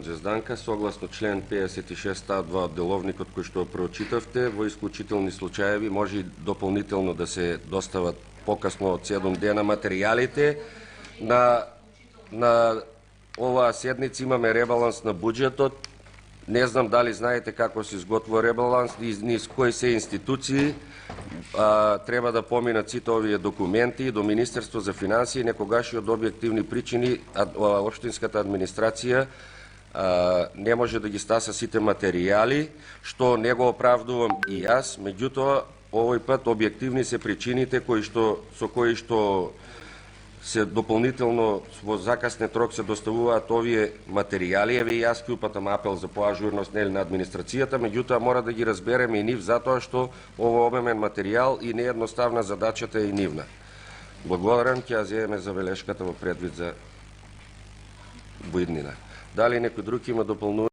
Џезданка, согласно член 56 став 2 од деловникот кој што прочитавте, во исклучителни случаеви може и дополнително да се достават покасно од 7 дена материјалите. На оваа седница имаме ребаланс на буџетот. Не знам дали знаете како се изготвува ребаланс и низ кои се институции. Треба да поминат сите овие документи до Министерство за финансии, некогаш и од објективни причини општинската администрација не може да ги стаса сите материјали, што не го оправдувам и јас, меѓутоа овој пат објективни се причините со кои што се дополнително во закаснет рок се доставуваат овие материјали. Еве и јас ќе упатам апел за поажурност на администрацијата, меѓутоа мора да ги разбереме и нив затоа што ово обемен материјал и неедноставна задачата е и нивна. Благодарам, ќе ја земеме забелешката во предвид за буиднина. Дали некој друг има дополнување?